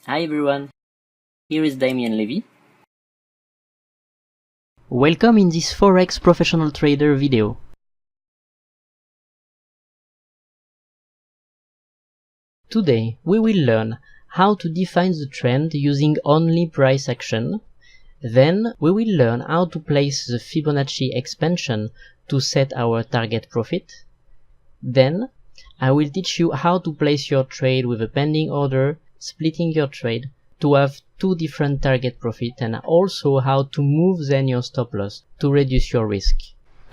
Hi everyone, here is Damien Levy. Welcome in this Forex Professional Trader video. Today we will learn how to define the trend using only price action. Then we will learn how to place the Fibonacci expansion to set our target profit. Then I will teach you how to place your trade with a pending order, splitting your trade to have two different target profit, and also how to move then your stop loss to reduce your risk.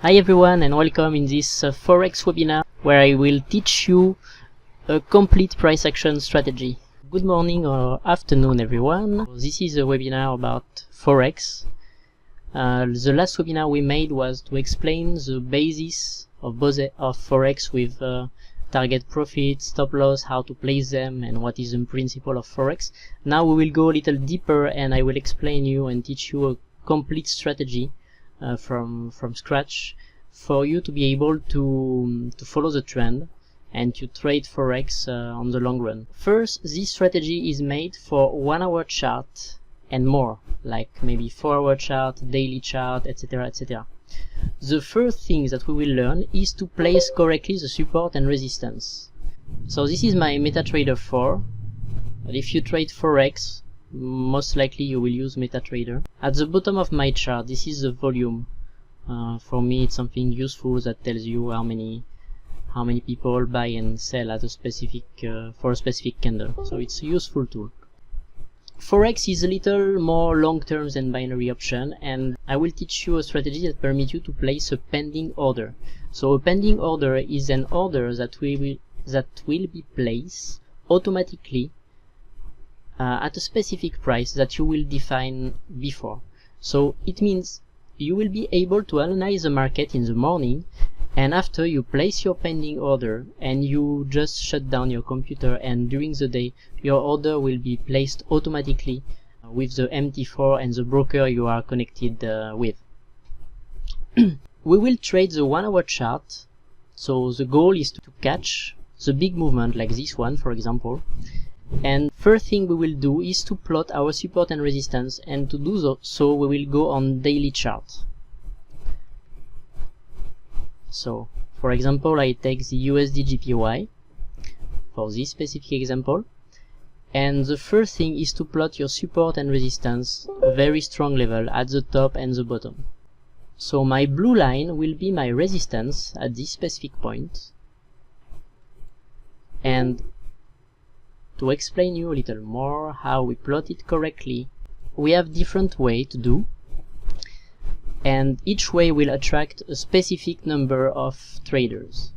Hi everyone and welcome in this Forex webinar where I will teach you a complete price action strategy. Good morning or afternoon everyone. This is a webinar about Forex. The last webinar we made was to explain the basis of Forex with target profit, stop loss, how to place them, and what is the principle of Forex. Now we will go a little deeper and I will explain you and teach you a complete strategy from scratch for you to be able to follow the trend and to trade Forex on the long run. First, this strategy is made for 1 hour chart and more, like maybe 4 hour chart, daily chart, etc, etc. The first thing that we will learn is to place correctly the support and resistance. So this is my MetaTrader 4. But if you trade Forex, most likely you will use MetaTrader. At the bottom of my chart, this is the volume. For me, it's something useful that tells you how many people buy and sell at a specific for a specific candle. So it's a useful tool. Forex is a little more long-term than binary option, and I will teach you a strategy that permits you to place a pending order. So a pending order is an order that will be placed automatically at a specific price that you will define before. So it means you will be able to analyze the market in the morning, and after you place your pending order and you just shut down your computer, and during the day your order will be placed automatically with the MT4 and the broker you are connected with. We will trade the 1 hour chart, so the goal is to catch the big movement like this one, for example. And first thing we will do is to plot our support and resistance, and to do so we will go on daily chart. So, for example, I take the USD GPY for this specific example, and the first thing is to plot your support and resistance, a very strong level at the top and the bottom. So my blue line will be my resistance at this specific point, and to explain you a little more how we plot it correctly, we have different ways to do, and each way will attract a specific number of traders.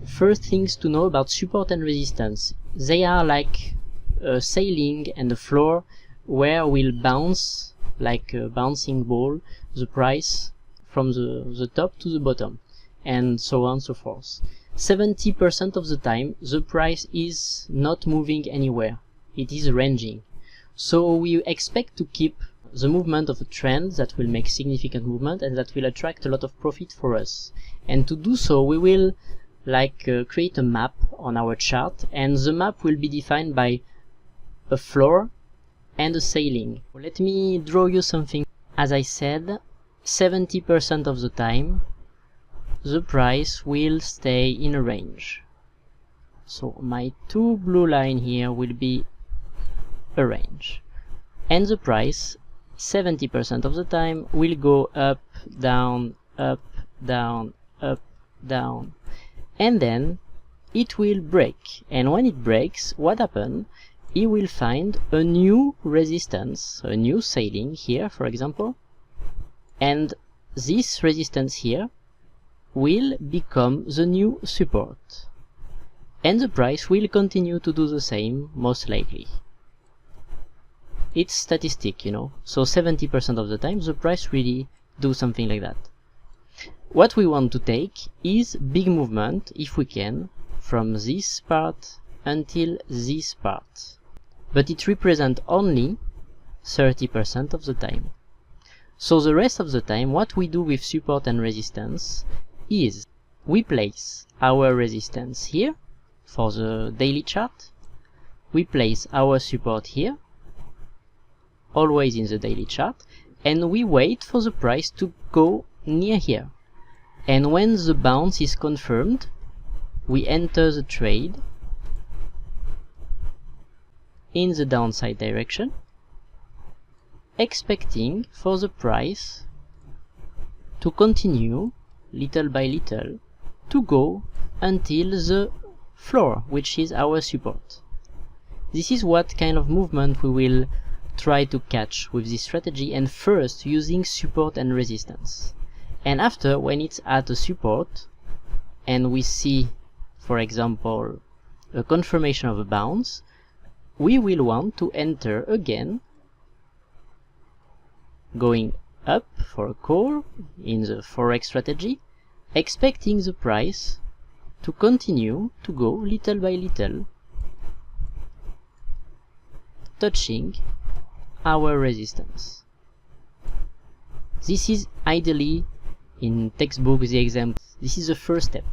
First things to know about support and resistance: they are like a ceiling and a floor where will bounce, like a bouncing ball, the price from the top to the bottom, and so on and so forth. 70% of the time the price is not moving anywhere, it is ranging. So we expect to keep the movement of a trend that will make significant movement and that will attract a lot of profit for us. And to do so we will create a map on our chart, and the map will be defined by a floor and a ceiling. Let me draw you something. As I said, 70% of the time the price will stay in a range. So my two blue line here will be a range, and the price 70% of the time will go up, down, up, down, up, down, and then it will break. And when it breaks, what happens? It will find a new resistance, a new ceiling here, for example, and this resistance here will become the new support, and the price will continue to do the same, most likely. It's statistic, you know, so 70% of the time the price really do something like that. What we want to take is big movement, if we can, from this part until this part, but it represents only 30% of the time. So the rest of the time what we do with support and resistance is we place our resistance here for the daily chart, we place our support here always in the daily chart, and we wait for the price to go near here. And when the bounce is confirmed, we enter the trade in the downside direction, expecting for the price to continue little by little to go until the floor, which is our support. This is what kind of movement we will try to catch with this strategy, and first using support and resistance. And after, when it's at a support and we see, for example, a confirmation of a bounce, we will want to enter again, going up for a call in the Forex strategy, expecting the price to continue to go little by little, touching our resistance. This is ideally, in textbook, the example, this is the first step.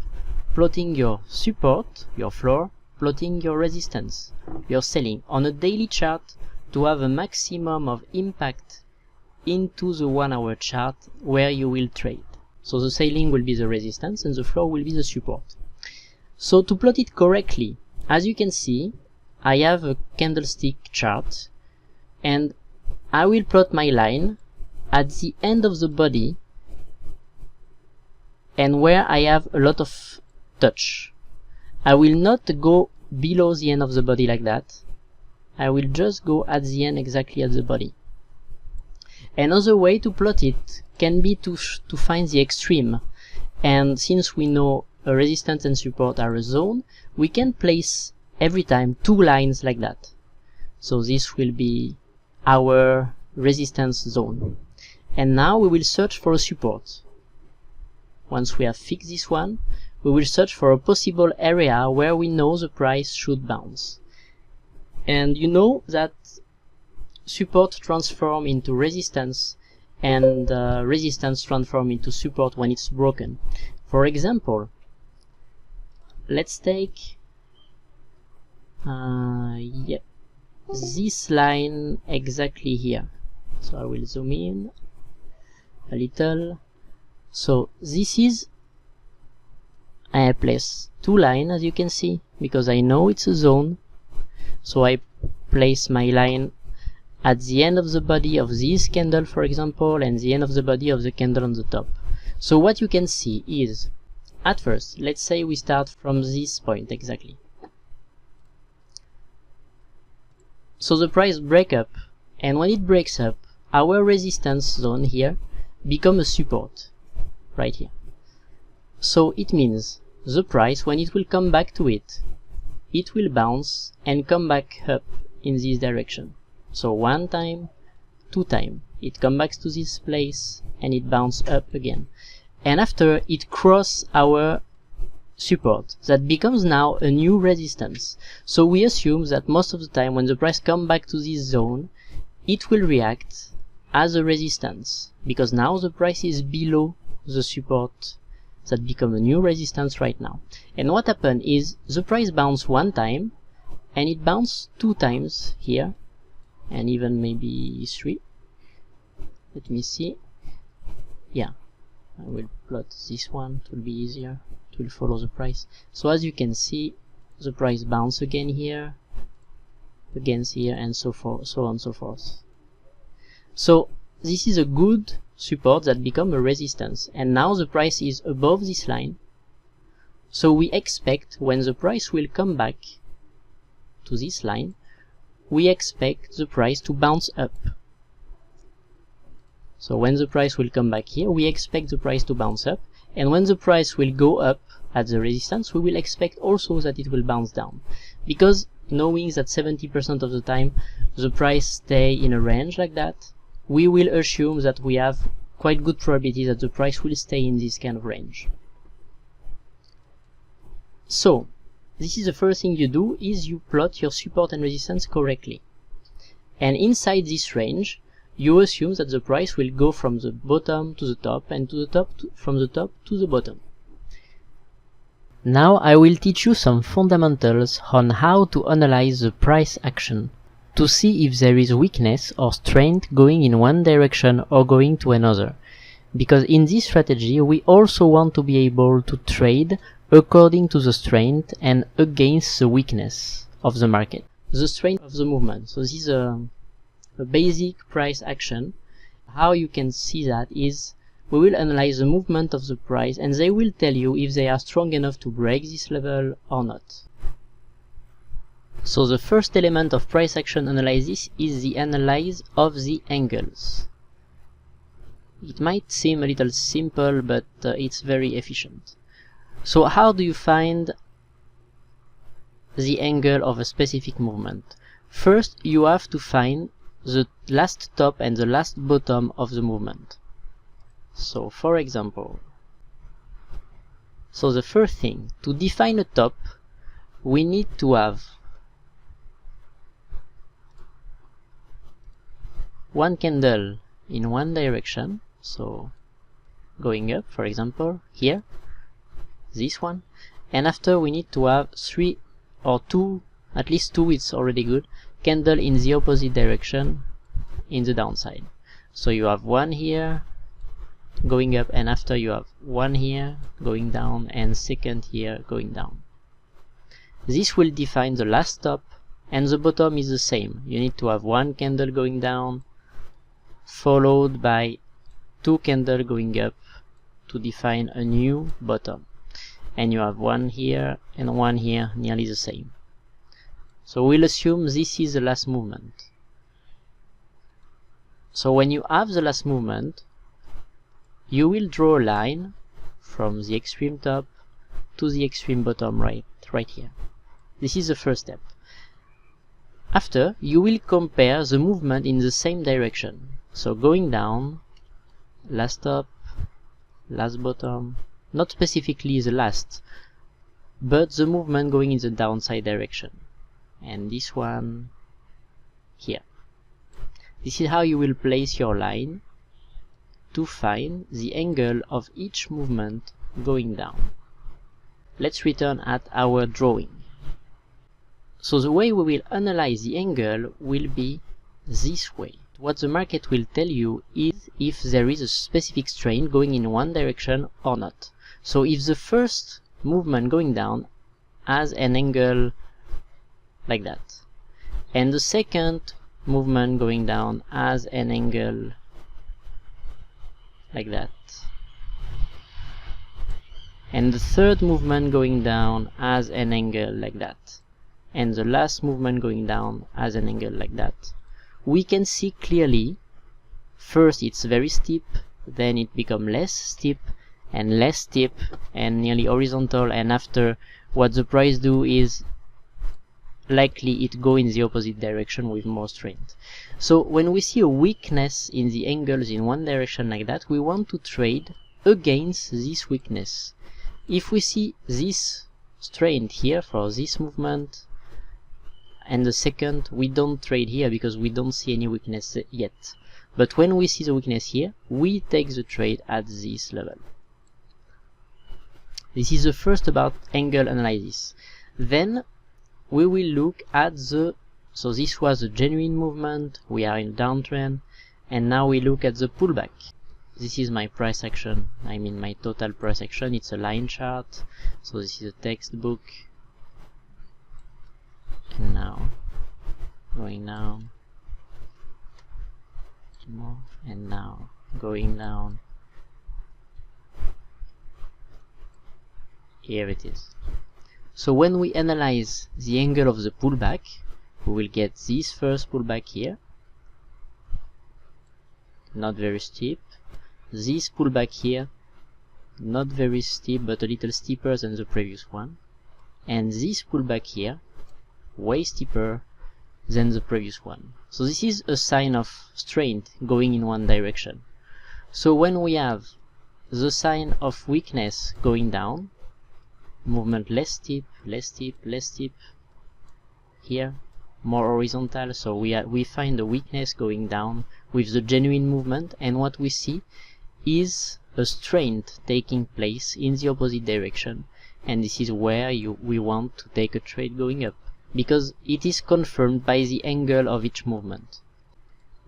Plotting your support, your floor, plotting your resistance. You're selling on a daily chart to have a maximum of impact into the 1 hour chart where you will trade. So the selling will be the resistance and the floor will be the support. So to plot it correctly, as you can see, I have a candlestick chart, and I will plot my line at the end of the body and where I have a lot of touch. I will not go below the end of the body like that. I will just go at the end, exactly at the body. Another way to plot it can be to find the extreme, and since we know a resistance and support are a zone, we can place every time 2 lines like that. So this will be our resistance zone, and now we will search for a support. Once we have fixed this one, we will search for a possible area where we know the price should bounce. And you know that support transform into resistance, and resistance transform into support when it's broken. For example, let's take this line exactly here. So I will zoom in a little. So this is, I place 2 lines, as you can see, because I know it's a zone. So I place my line at the end of the body of this candle, for example, and the end of the body of the candle on the top. So what you can see is, at first, let's say we start from this point exactly. So the price breaks up, and when it breaks up, our resistance zone here becomes a support right here. So it means the price, when it will come back to it, it will bounce and come back up in this direction. So 1 time, 2 times, it comes back to this place and it bounces up again. And after it crosses our support, that becomes now a new resistance. So we assume that most of the time when the price comes back to this zone, it will react as a resistance, because now the price is below the support that become a new resistance right now. And what happened is the price bounced 1 time and it bounced 2 times here, and even maybe 3. Let me see. Yeah, I will plot this one, it will be easier, it will follow the price. So as you can see, the price bounce again here, against here, and so forth, so on and so forth. So this is a good support that become a resistance, and now the price is above this line. So we expect when the price will come back to this line, we expect the price to bounce up. So when the price will come back here, we expect the price to bounce up, and when the price will go up at the resistance, we will expect also that it will bounce down, because knowing that 70% of the time the price stay in a range like that, we will assume that we have quite good probability that the price will stay in this kind of range. So this is the first thing you do, is you plot your support and resistance correctly, and inside this range you assume that the price will go from the bottom to the top, and from the top to the bottom. Now I will teach you some fundamentals on how to analyze the price action. to see if there is weakness or strength going in one direction or going to another. Because in this strategy we also want to be able to trade according to the strength and against the weakness of the market. The strength of the movement. So this is a basic price action. How you can see that is we will analyze the movement of the price and they will tell you if they are strong enough to break this level or not. So the first element of price action analysis is the analysis of the angles. It might seem a little simple, but it's very efficient. So how do you find the angle of a specific movement? First, you have to find the last top and the last bottom of the movement. So for example, so the first thing, to define a top, we need to have one candle in one direction, so going up, for example, here, this one, and after we need to have 3 or 2, at least 2, it's already good, candle in the opposite direction in the downside. So you have one here going up, and after you have one here going down and second here going down. This will define the last top, and the bottom is the same. You need to have one candle going down followed by 2 candles going up to define a new bottom, and you have one here and one here, nearly the same. So we'll assume this is the last movement. So when you have the last movement, you will draw a line from the extreme top to the extreme bottom right here. This is the first step. After, you will compare the movement in the same direction. So going down, last top, last bottom, not specifically the last, but the movement going in the downside direction. And this one here. This is how you will place your line to find the angle of each movement going down. Let's return at our drawing. So the way we will analyze the angle will be this way. What the market will tell you is if there is a specific strain going in one direction or not. So if the first movement going down has an angle like that, and the second movement going down has an angle like that, and the third movement going down has an angle like that, and the last movement going down has an angle like that, we can see clearly first it's very steep, then it becomes less steep and less steep and nearly horizontal, and after what the price do is likely it go in the opposite direction with more strength. So when we see a weakness in the angles in one direction like that, we want to trade against this weakness. If we see this strength here for this movement and the second, we don't trade here because we don't see any weakness yet. But when we see the weakness here, we take the trade at this level. This is the first about angle analysis. Then we will look at the, so this was a genuine movement, we are in a downtrend, and now we look at the pullback. This is my price action, I mean my total price action, it's a line chart, so this is a textbook. And now going down more, and now going down. Here it is. So when we analyze the angle of the pullback, we will get this first pullback here, not very steep, this pullback here, not very steep but a little steeper than the previous one, and this pullback here, way steeper than the previous one. So this is a sign of strength going in one direction. So when we have the sign of weakness going down, movement less steep, less steep, less steep, here more horizontal, so we find the weakness going down with the genuine movement, and what we see is a strength taking place in the opposite direction, and this is where we want to take a trade going up. because it is confirmed by the angle of each movement.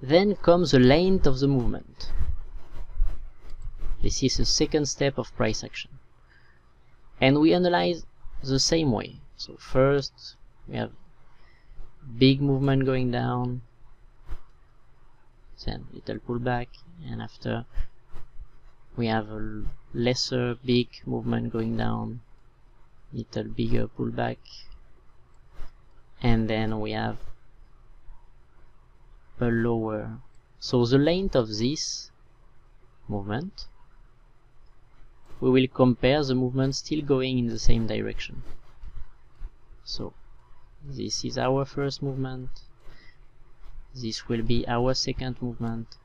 Then comes the length of the movement. This is the second step of price action. And we analyze the same way. So first we have big movement going down, then little pullback, and after we have a lesser big movement going down, little bigger pullback, and then we have a lower. So the length of this movement, we will compare the movement still going in the same direction. So this is our first movement, this will be our second movement,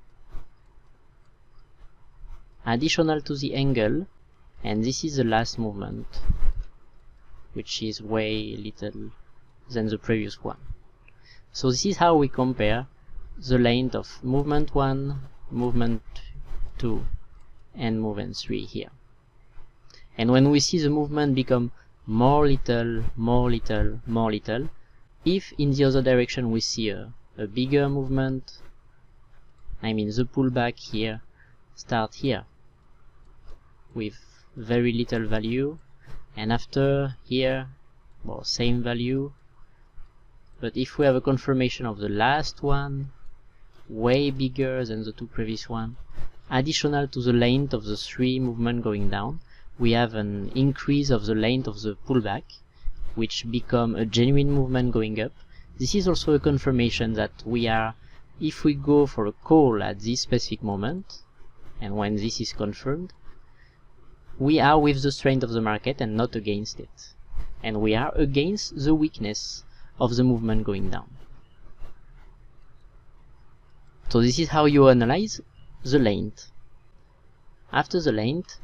additional to the angle, and this is the last movement, which is way little than the previous one. So this is how we compare the length of movement 1, movement 2, and movement 3 here. And when we see the movement become more little, more little, more little, if in the other direction we see a bigger movement, I mean the pullback here start here with very little value, and after here, well, same value. But if we have a confirmation of the last one, way bigger than the two previous one, additional to the length of the 3 movement going down, we have an increase of the length of the pullback, which become a genuine movement going up. This is also a confirmation that we are, if we go for a call at this specific moment, and when this is confirmed, we are with the strength of the market and not against it. And we are against the weakness of the movement going down. So this is how you analyze the length. After the length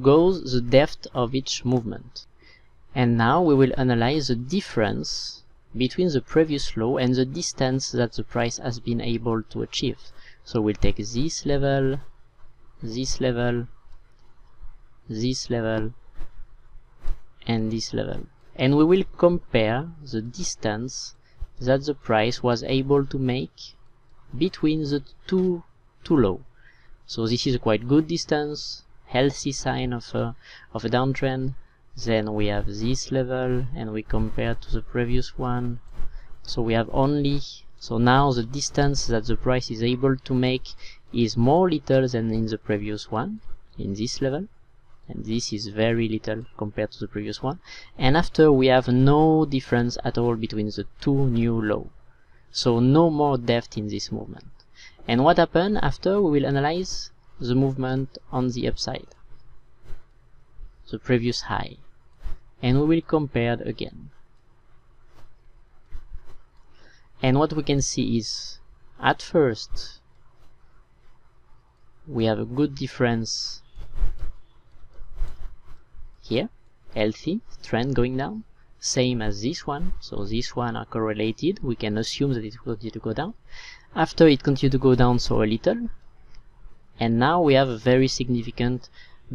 goes the depth of each movement. And now we will analyze the difference between the previous low and the distance that the price has been able to achieve. So we'll take this level, this level, this level, and this level. And we will compare the distance that the price was able to make between the two low. So this is a quite good distance, healthy sign of a downtrend. Then we have this level and we compare to the previous one. So we have only, so now the distance that the price is able to make is more little than in the previous one, in this level, and this is very little compared to the previous one. And after we have no difference at all between the two new low, so no more depth in this movement. And what happened after? We will analyze the movement on the upside, the previous high, and we will compare it again. And what we can see is, at first we have a good difference here, healthy trend going down, same as this one. So this one are correlated, we can assume that it will continue to go down. After it continued to go down so a little, and now we have a very significant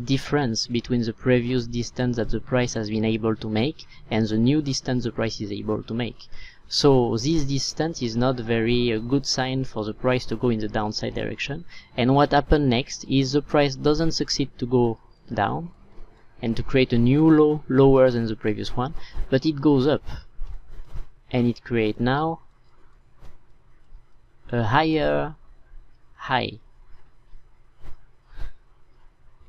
difference between the previous distance that the price has been able to make and the new distance the price is able to make. So this distance is not very good sign for the price to go in the downside direction. And what happened next is the price doesn't succeed to go down and to create a new low lower than the previous one, but it goes up and it creates now a higher high,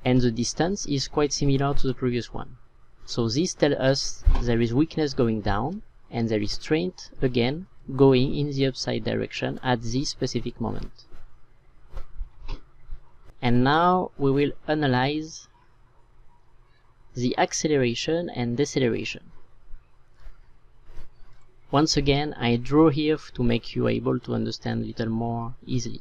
and the distance is quite similar to the previous one. So this tells us there is weakness going down and there is strength again going in the upside direction at this specific moment. And now we will analyze the acceleration and deceleration. Once again, I draw here to make you able to understand a little more easily,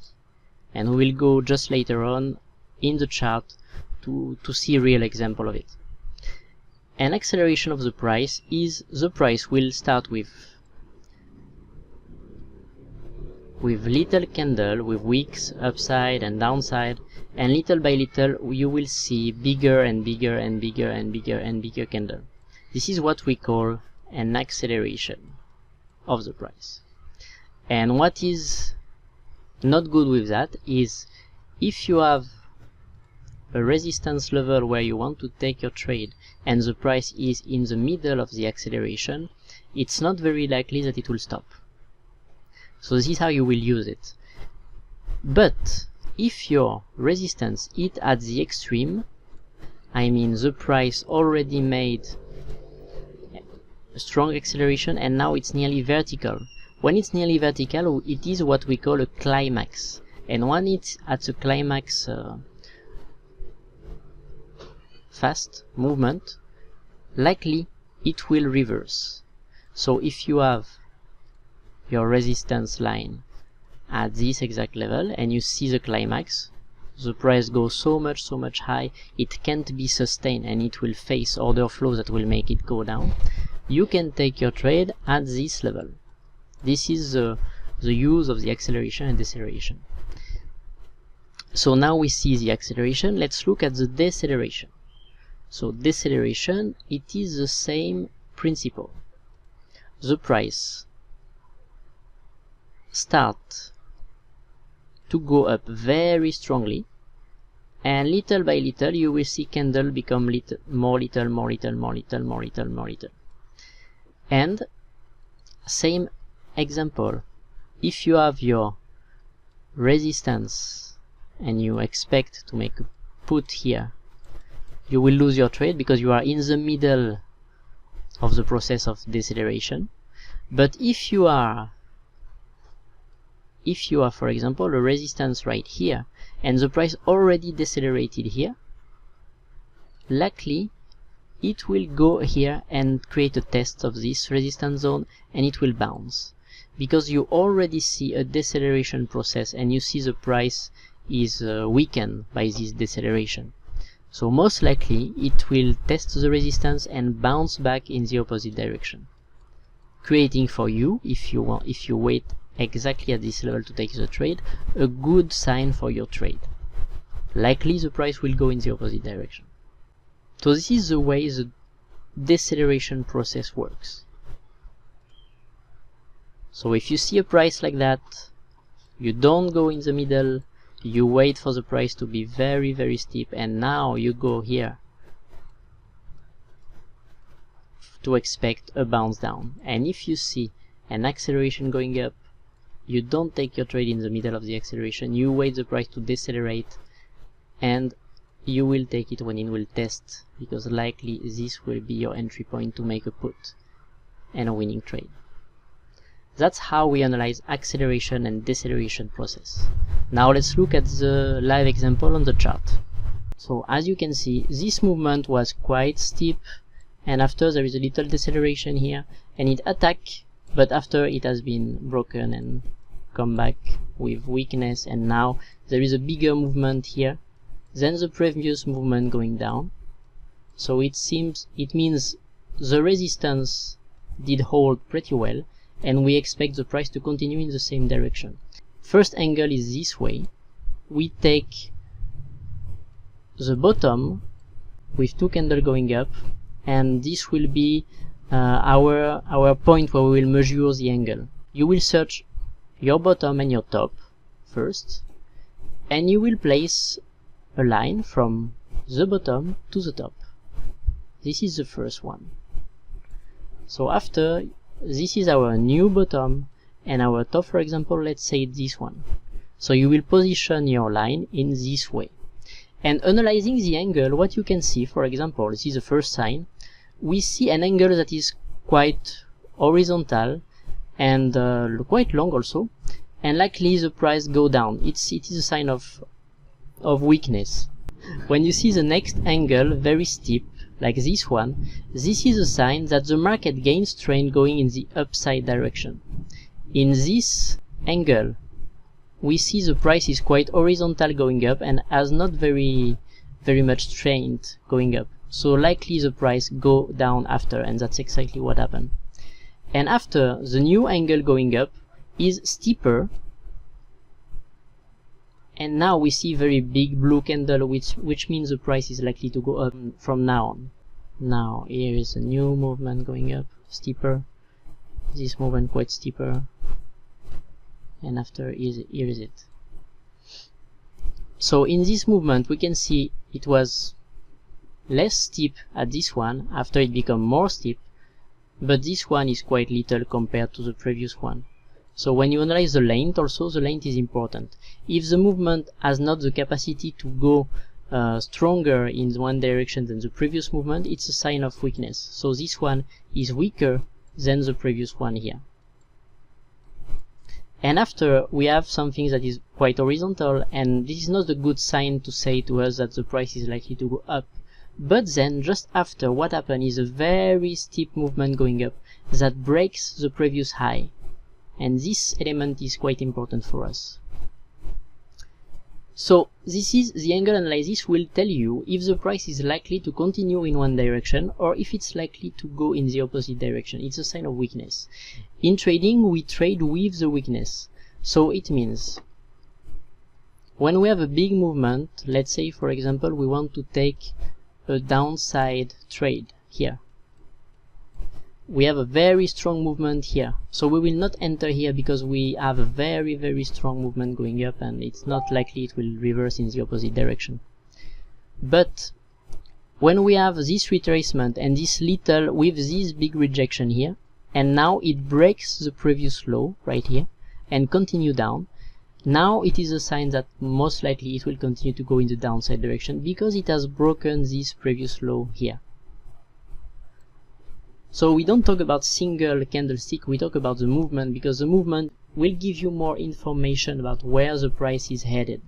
and we will go just later on in the chart to see a real example of it. An acceleration of the price is the price will start with little candle with wicks upside and downside, and little by little you will see bigger and bigger and bigger and bigger and bigger candle. This is what we call an acceleration. of the price. And what is not good with that is if you have a resistance level where you want to take your trade and the price is in the middle of the acceleration, it's not very likely that it will stop. So this is how you will use it. But if your resistance is at the extreme, I mean the price already made a strong acceleration and now it's nearly vertical. When it's nearly vertical, it is what we call a climax. And when it's at the climax fast movement, likely it will reverse. So if you have your resistance line at this exact level and you see the climax, the price goes so much high it can't be sustained and it will face order flows that will make it go down, you can take your trade at this level. This is the use of the acceleration and deceleration. So now we see the acceleration, let's look at the deceleration. So deceleration, it is the same principle. The price starts to go up very strongly, and little by little you will see candle become more little. And same example, if you have your resistance and you expect to make a put here, you will lose your trade because you are in the middle of the process of deceleration. But if you are for example a resistance right here and the price already decelerated here, likely it will go here and create a test of this resistance zone and it will bounce, because you already see a deceleration process and you see the price is weakened by this deceleration. So most likely it will test the resistance and bounce back in the opposite direction, creating for you, if you wait exactly at this level to take the trade, a good sign for your trade. Likely the price will go in the opposite direction. So this is the way the deceleration process works. So if you see a price like that, you don't go in the middle, you wait for the price to be very steep, and now you go here to expect a bounce down. And if you see an acceleration going up, you don't take your trade in the middle of the acceleration, you wait the price to decelerate and you will take it when it will test, because likely this will be your entry point to make a put and a winning trade. That's how we analyze acceleration and deceleration process. Now let's look at the live example on the chart. So as you can see, this movement was quite steep, and after there is a little deceleration here and it attacked, but after it has been broken and come back with weakness, and now there is a bigger movement here than the previous movement going down. So it means the resistance did hold pretty well, and we expect the price to continue in the same direction. First angle is this way. We take the bottom with two candles going up, and this will be our point where we will measure the angle. You will search your bottom and your top first, and you will place a line from the bottom to the top. This is the first one. So after, this is our new bottom, and our top, for example, let's say this one. So you will position your line in this way. And analyzing the angle, what you can see, for example, this is the first sign, we see an angle that is quite horizontal and quite long also, and likely the price go down. It is a sign of weakness. When you see the next angle very steep, like this one, this is a sign that the market gains trend going in the upside direction. In this angle, we see the price is quite horizontal going up and has not very much trend going up. So likely the price go down after, and that's exactly what happened. And after, the new angle going up is steeper, and now we see very big blue candle, which means the price is likely to go up from now on. Now here is a new movement going up, steeper, this movement quite steeper, and after here is it. So in this movement we can see it was less steep at this one, after it became more steep, but this one is quite little compared to the previous one. So when you analyze the length also, the length is important. If the movement has not the capacity to go stronger in one direction than the previous movement, it's a sign of weakness. So this one is weaker than the previous one here. And after we have something that is quite horizontal, and this is not a good sign to say to us that the price is likely to go up. But then just after, what happened is a very steep movement going up that breaks the previous high. And this element is quite important for us. So this is the angle analysis will tell you if the price is likely to continue in one direction or if it's likely to go in the opposite direction. It's a sign of weakness. In trading, we trade with the weakness. So it means when we have a big movement, let's say for example we want to take a downside trade here. We have a very strong movement here, so we will not enter here because we have a very strong movement going up and it's not likely it will reverse in the opposite direction. But when we have this retracement and this little with this big rejection here, and now it breaks the previous low right here and continue down, now it is a sign that most likely it will continue to go in the downside direction because it has broken this previous low here. So we don't talk about single candlestick, we talk about the movement, because the movement will give you more information about where the price is headed.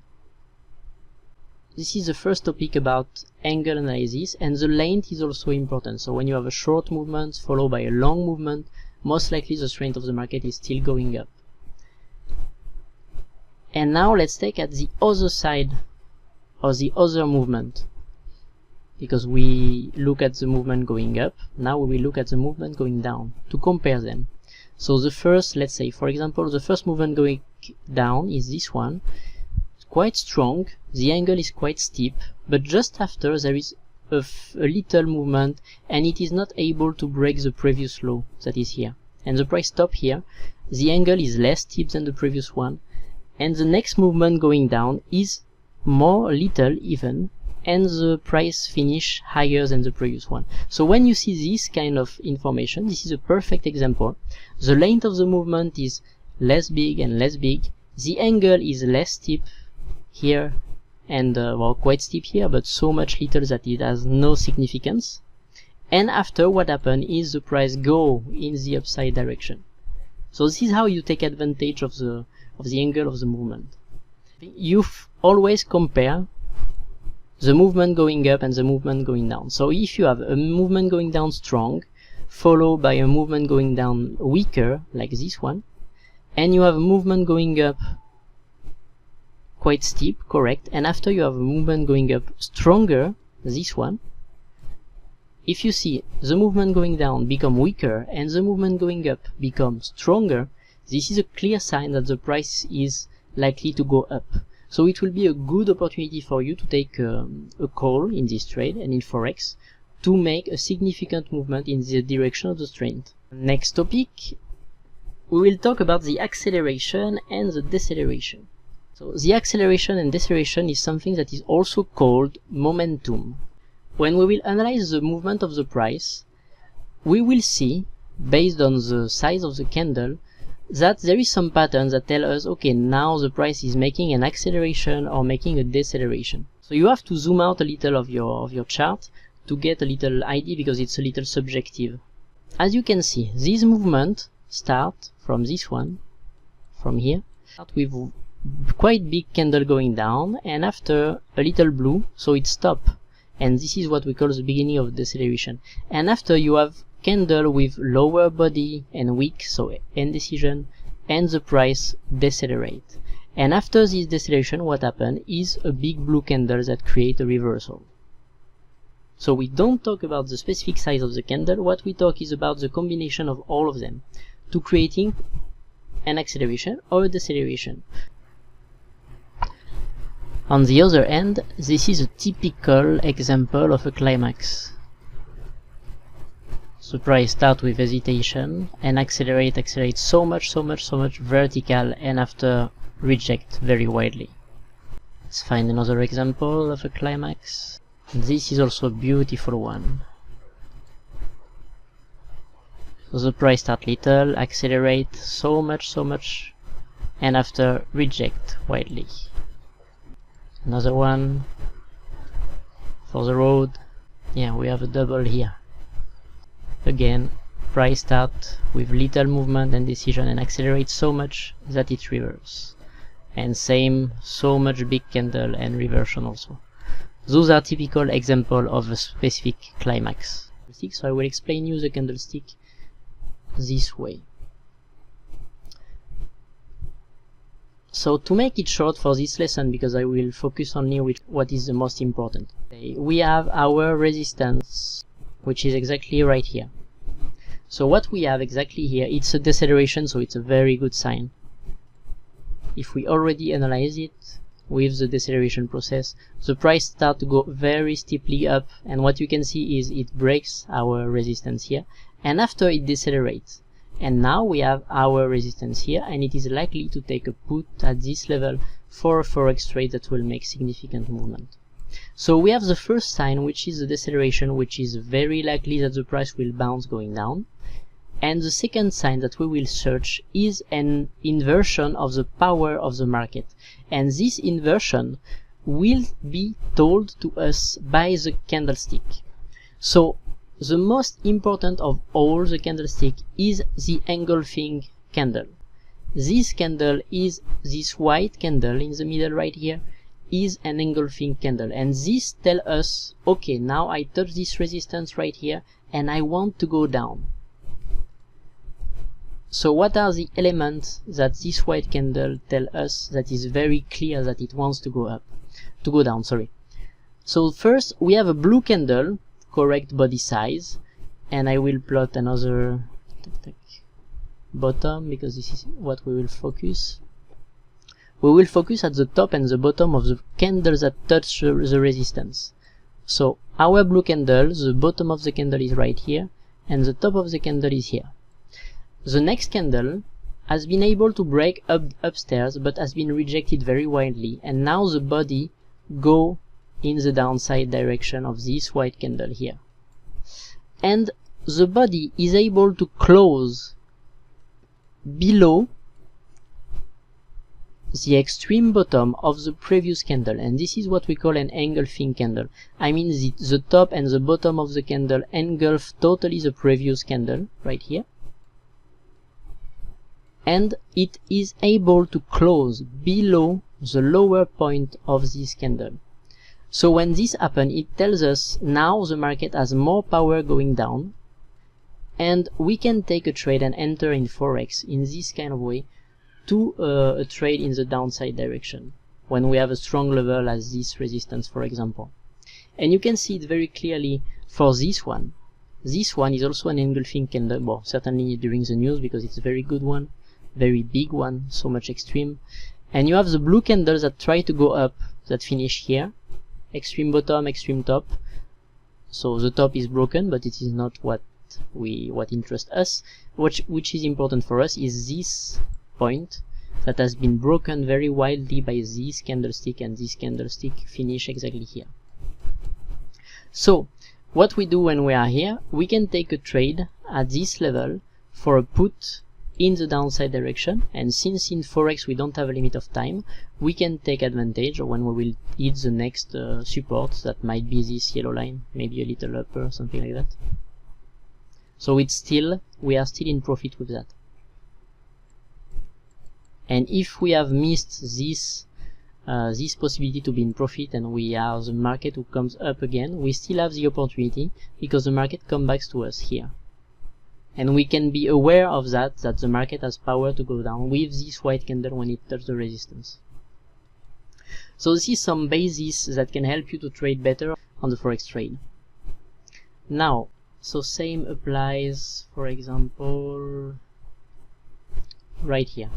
This is the first topic about angle analysis, and the length is also important. So when you have a short movement followed by a long movement, most likely the strength of the market is still going up. And now let's take at the other side or the other movement. Because we look at the movement going up, now we will look at the movement going down to compare them. So the first, let's say for example, the first movement going down is this one. It's quite strong, the angle is quite steep, but just after there is a little movement and it is not able to break the previous low that is here. And the price stop here, the angle is less steep than the previous one, and the next movement going down is more little even, and the price finish higher than the previous one. So when you see this kind of information, this is a perfect example. The length of the movement is less big and less big. The angle is less steep here and well, quite steep here, but so much little that it has no significance. And after, what happened is the price go in the upside direction. So this is how you take advantage of the angle of the movement. You always compare the movement going up and the movement going down. So if you have a movement going down strong, followed by a movement going down weaker, like this one, and you have a movement going up quite steep, correct, and after you have a movement going up stronger, this one, if you see the movement going down become weaker and the movement going up become stronger, this is a clear sign that the price is likely to go up. So it will be a good opportunity for you to take a call in this trade and in Forex to make a significant movement in the direction of the trend. Next topic, we will talk about the acceleration and the deceleration. So the acceleration and deceleration is something that is also called momentum. When we will analyze the movement of the price, we will see, based on the size of the candle, that there is some patterns that tell us, okay, now the price is making an acceleration or making a deceleration. So you have to zoom out a little of your chart to get a little idea, because it's a little subjective. As you can see, this movement start from this one, from here, start with quite big candle going down, and after a little blue, so it stop. And this is what we call the beginning of deceleration. And after you have candle with lower body and wick, so indecision, and the price decelerate. And after this deceleration, what happened is a big blue candle that create a reversal. So we don't talk about the specific size of the candle, what we talk is about the combination of all of them to creating an acceleration or a deceleration. On the other hand, this is a typical example of a climax. the price start with hesitation and accelerate so much vertical, and after reject very widely. Let's find another example of a climax. This is also a beautiful one. So the price start little, accelerate so much, and after reject widely. Another one for the road. Yeah, we have a double here. Again, price start with little movement and decision and accelerate so much that it reverses. And same, so much big candle and reversion also. Those are typical examples of a specific climax. So I will explain you the candlestick this way. So to make it short for this lesson, because I will focus only with what is the most important, we have our resistance, which is exactly right here. So what we have exactly here, it's a deceleration, so it's a very good sign. If we already analyze it with the deceleration process, the price starts to go very steeply up, and what you can see is it breaks our resistance here, and after it decelerates. And now we have our resistance here, and it is likely to take a put at this level for a forex trade that will make significant movement. So we have the first sign, which is the deceleration, which is very likely that the price will bounce going down. And the second sign that we will search is an inversion of the power of the market. And this inversion will be told to us by the candlestick. So the most important of all the candlestick is the engulfing candle. This candle is this white candle in the middle right here, is an engulfing candle, and this tells us, okay, now I touch this resistance right here and I want to go down. So what are the elements that this white candle tells us that is very clear that it wants to go down, sorry. So first we have a blue candle, correct body size, and I will plot another bottom because this is what we will focus. We will focus at the top and the bottom of the candles that touch the resistance. So our blue candle, the bottom of the candle is right here and the top of the candle is here. The next candle has been able to break upstairs but has been rejected very widely, and now the body go in the downside direction of this white candle here. And the body is able to close below the extreme bottom of the previous candle, and this is what we call an engulfing candle. I mean the top and the bottom of the candle engulf totally the previous candle right here, and it is able to close below the lower point of this candle. So when this happens, it tells us now the market has more power going down, and we can take a trade and enter in Forex in this kind of way to a trade in the downside direction when we have a strong level as this resistance, for example. And you can see it very clearly for this one. This one is also an engulfing candle, well, certainly during the news because it's a very good one, very big one, so much extreme. And you have the blue candles that try to go up, that finish here, extreme bottom, extreme top. So the top is broken, but it is not what interests us. Which is important for us is this point that has been broken very widely by this candlestick, and this candlestick finish exactly here. So what we do when we are here, we can take a trade at this level for a put in the downside direction, and since in Forex we don't have a limit of time, we can take advantage when we will hit the next support that might be this yellow line, maybe a little upper, something like that. So we are still in profit with that. And if we have missed this possibility to be in profit, and we are the market who comes up again, we still have the opportunity because the market comes back to us here. And we can be aware of that the market has power to go down with this white candle when it touches the resistance. So this is some basis that can help you to trade better on the Forex trade. Now, so same applies, for example, right here.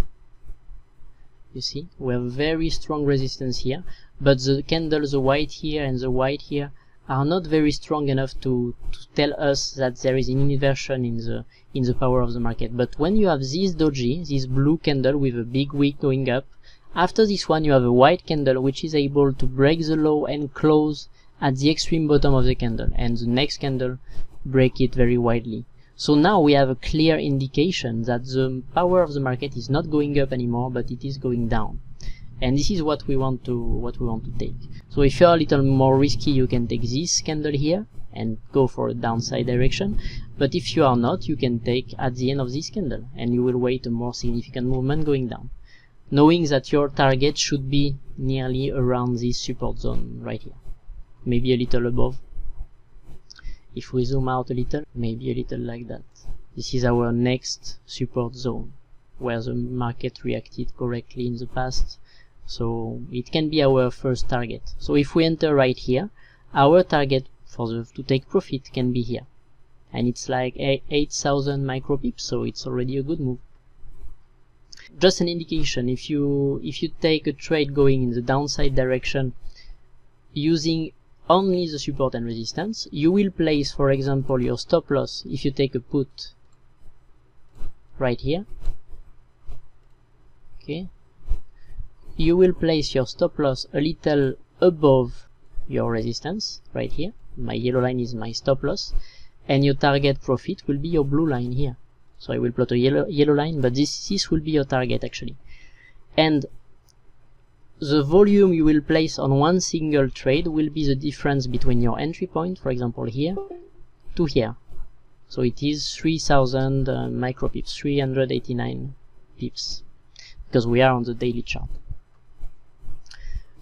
You see, we have very strong resistance here, but the candles, the white here and the white here, are not very strong enough to tell us that there is an inversion in the power of the market. But when you have this doji, this blue candle with a big wick going up, after this one you have a white candle which is able to break the low and close at the extreme bottom of the candle, and the next candle break it very widely. So now we have a clear indication that the power of the market is not going up anymore, but it is going down. And this is what we want to take. So if you're a little more risky, you can take this candle here and go for a downside direction. But if you are not, you can take at the end of this candle, and you will wait a more significant movement going down, knowing that your target should be nearly around this support zone right here, maybe a little above. If we zoom out a little, maybe a little like that. This is our next support zone, where the market reacted correctly in the past. So it can be our first target. So if we enter right here, our target to take profit can be here. And it's like 8,000 micro pips, so it's already a good move. Just an indication, if you take a trade going in the downside direction using only the support and resistance, you will place, for example, your stop loss. If you take a put right here, okay, you will place your stop loss a little above your resistance right here. My yellow line is my stop loss, and your target profit will be your blue line here. So I will plot a yellow line, but this will be your target actually. And the volume you will place on one single trade will be the difference between your entry point, for example here, to here. So it is 3000 micro pips, 389 pips, because we are on the daily chart.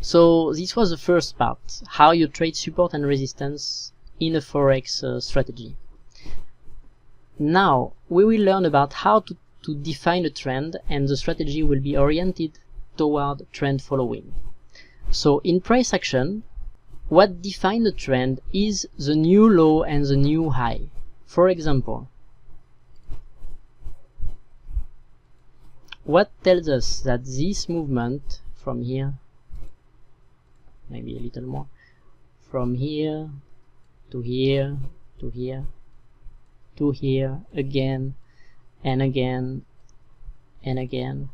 So this was the first part, how you trade support and resistance in a Forex strategy. Now we will learn about how to define a trend, and the strategy will be oriented toward trend following. So in price action, what defines the trend is the new low and the new high. For example, what tells us that this movement from here, maybe a little more, from here to here to here to here, again and again and again.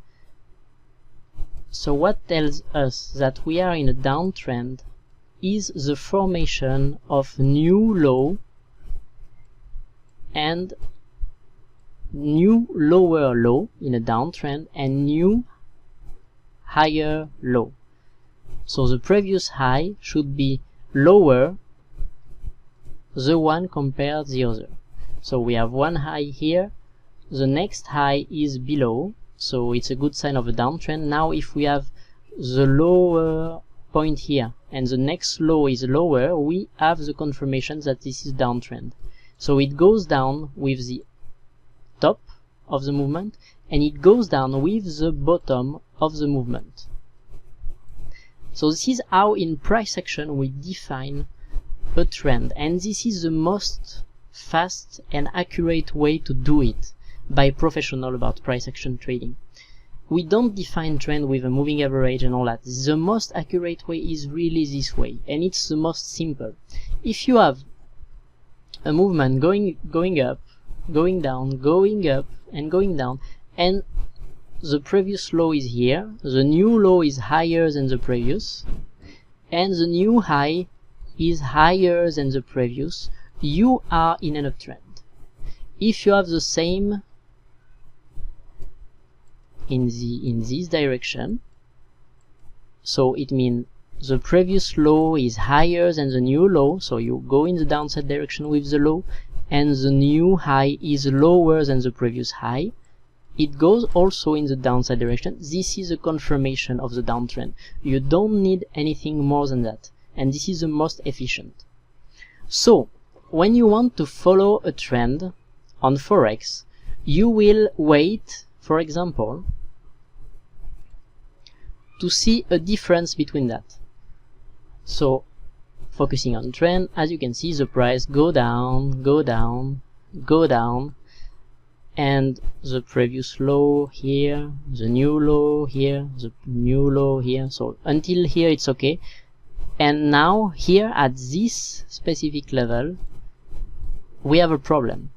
So what tells us that we are in a downtrend is the formation of new low and new lower low in a downtrend and new higher low. So the previous high should be lower the one compared the other. So we have one high here, the next high is below, so it's a good sign of a downtrend. Now if we have the lower point here and the next low is lower, we have the confirmation that this is downtrend. So it goes down with the top of the movement, and it goes down with the bottom of the movement. So this is how in price action we define a trend, and this is the most fast and accurate way to do it by professional about price action trading. We don't define trend with a moving average and all that. The most accurate way is really this way, and it's the most simple. If you have a movement going up, going down, going up and going down, and the previous low is here, the new low is higher than the previous, and the new high is higher than the previous, you are in an uptrend. If you have the same in this direction, so it means the previous low is higher than the new low, so you go in the downside direction with the low, and the new high is lower than the previous high, it goes also in the downside direction. This is a confirmation of the downtrend. You don't need anything more than that, and this is the most efficient. So when you want to follow a trend on Forex, you will wait, for example, to see a difference between that. So focusing on trend, as you can see, the price go down, go down, go down, and the previous low here, the new low here, the new low here. So until here it's okay, And now here at this specific level we have a problem.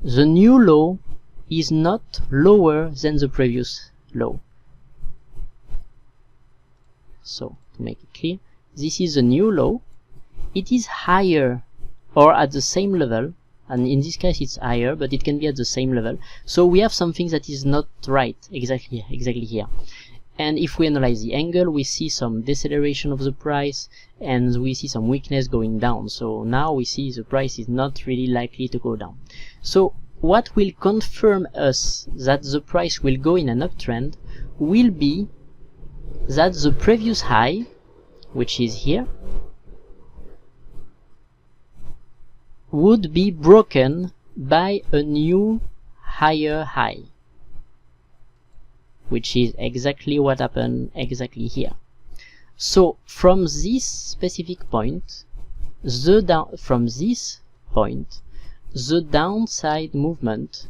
The new low is not lower than the previous low. So to make it clear, this is the new low. It is higher or at the same level, and in this case it's higher, but it can be at the same level. So we have something that is not right exactly here. And if we analyze the angle, we see some deceleration of the price and we see some weakness going down. So now we see the price is not really likely to go down. So what will confirm us that the price will go in an uptrend will be that the previous high, which is here, would be broken by a new higher high, which is exactly what happened exactly here. So from this specific point, the downside movement